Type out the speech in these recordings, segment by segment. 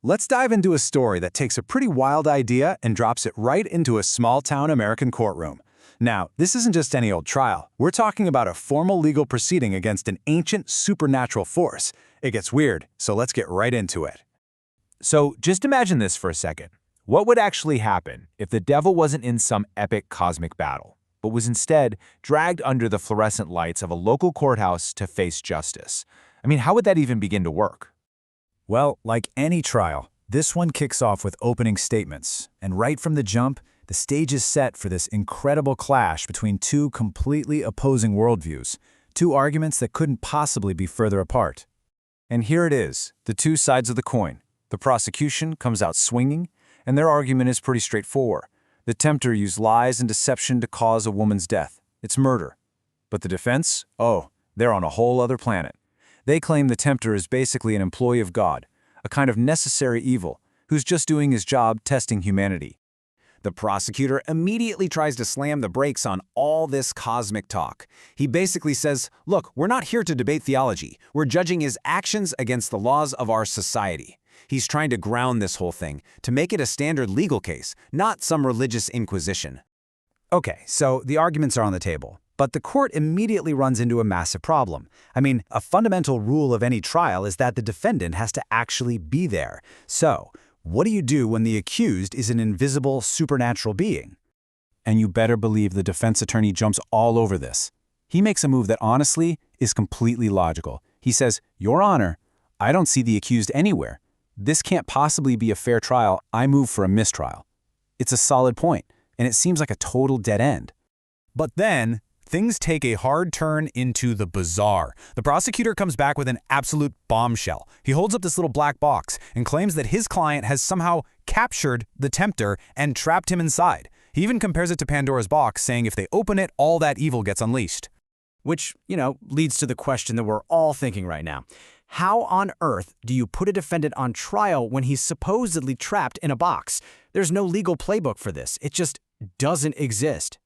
let's dive into a story that takes a pretty wild idea and drops it right into a small-town American courtroom. Now, this isn't just any old trial. We're talking about a formal legal proceeding against an ancient supernatural force. It gets weird, so let's get right into it. So just imagine this for a second. What would actually happen if the devil wasn't in some epic cosmic battle, but was instead dragged under the fluorescent lights of a local courthouse to face justice? I mean, how would that even begin to work? Well, like any trial, this one kicks off with opening statements, and right from the jump, the stage is set for this incredible clash between two completely opposing worldviews, two arguments that couldn't possibly be further apart. And here it is, the two sides of the coin. The prosecution comes out swinging, and their argument is pretty straightforward. The tempter used lies and deception to cause a woman's death. It's murder. But the defense? Oh, they're on a whole other planet. They claim the tempter is basically an employee of God, a kind of necessary evil, who's just doing his job testing humanity. The prosecutor immediately tries to slam the brakes on all this cosmic talk. He basically says, look, we're not here to debate theology. We're judging his actions against the laws of our society. He's trying to ground this whole thing, to make it a standard legal case, not some religious inquisition. Okay, so the arguments are on the table, but the court immediately runs into a massive problem. I mean, a fundamental rule of any trial is that the defendant has to actually be there. So, what do you do when the accused is an invisible, supernatural being? And you better believe the defense attorney jumps all over this. He makes a move that honestly is completely logical. He says, Your Honor, I don't see the accused anywhere. This can't possibly be a fair trial. I move for a mistrial. It's a solid point, and it seems like a total dead end. But then, things take a hard turn into the bizarre. The prosecutor comes back with an absolute bombshell. He holds up this little black box and claims that his client has somehow captured the tempter and trapped him inside. He even compares it to Pandora's box, saying if they open it, all that evil gets unleashed. Which, leads to the question that we're all thinking right now. How on earth do you put a defendant on trial when he's supposedly trapped in a box? There's no legal playbook for this. It just doesn't exist.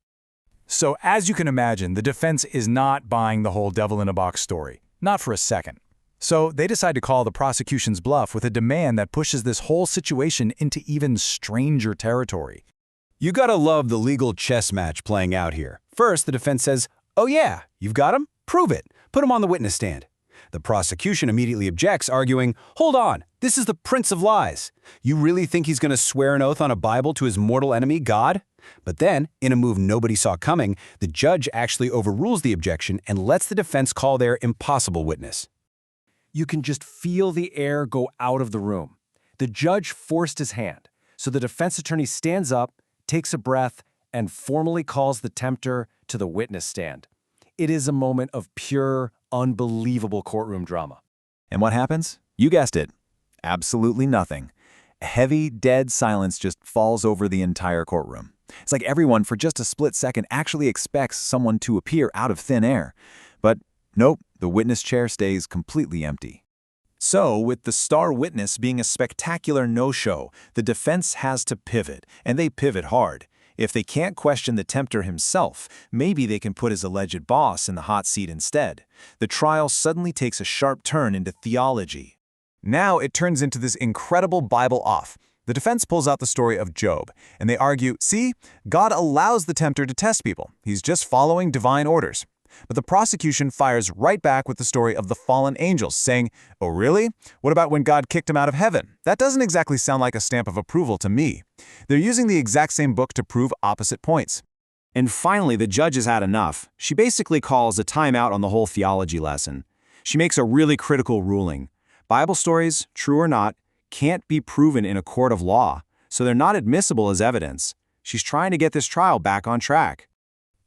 So as you can imagine, the defense is not buying the whole devil-in-a-box story. Not for a second. So they decide to call the prosecution's bluff with a demand that pushes this whole situation into even stranger territory. You gotta love the legal chess match playing out here. First, the defense says, oh yeah, you've got him? Prove it. Put him on the witness stand. The prosecution immediately objects, arguing, hold on, this is the Prince of Lies. You really think he's going to swear an oath on a Bible to his mortal enemy, God? But then, in a move nobody saw coming, the judge actually overrules the objection and lets the defense call their impossible witness. You can just feel the air go out of the room. The judge forced his hand, so the defense attorney stands up, takes a breath, and formally calls the tempter to the witness stand. It is a moment of pure, unbelievable courtroom drama. And what happens? You guessed it. Absolutely nothing. A heavy, dead silence just falls over the entire courtroom. It's like everyone, for just a split second, actually expects someone to appear out of thin air. But nope, the witness chair stays completely empty. So, with the star witness being a spectacular no-show, the defense has to pivot, and they pivot hard. If they can't question the tempter himself, maybe they can put his alleged boss in the hot seat instead. The trial suddenly takes a sharp turn into theology. Now it turns into this incredible Bible off. The defense pulls out the story of Job, and they argue, see, God allows the tempter to test people. He's just following divine orders. But the prosecution fires right back with the story of the fallen angels, saying, oh really? What about when God kicked him out of heaven? That doesn't exactly sound like a stamp of approval to me. They're using the exact same book to prove opposite points. And finally, the judge has had enough. She basically calls a timeout on the whole theology lesson. She makes a really critical ruling. Bible stories, true or not, can't be proven in a court of law, so they're not admissible as evidence. She's trying to get this trial back on track.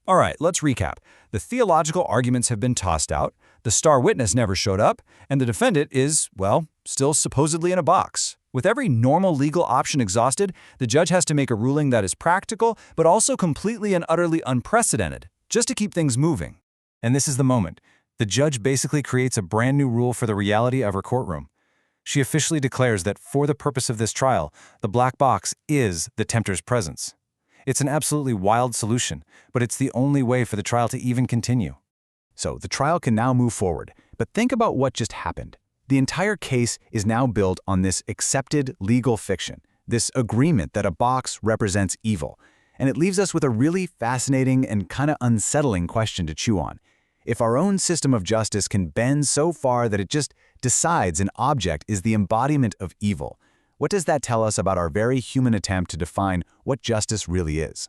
All right, let's recap. The theological arguments have been tossed out, the star witness never showed up, and the defendant is, well, still supposedly in a box. With every normal legal option exhausted, the judge has to make a ruling that is practical, but also completely and utterly unprecedented, just to keep things moving. And this is the moment. The judge basically creates a brand new rule for the reality of her courtroom. She officially declares that for the purpose of this trial, the black box is the tempter's presence. It's an absolutely wild solution, but it's the only way for the trial to even continue. So the trial can now move forward, but think about what just happened. The entire case is now built on this accepted legal fiction, this agreement that a box represents evil. And it leaves us with a really fascinating and kind of unsettling question to chew on. If our own system of justice can bend so far that it just decides an object is the embodiment of evil, what does that tell us about our very human attempt to define what justice really is?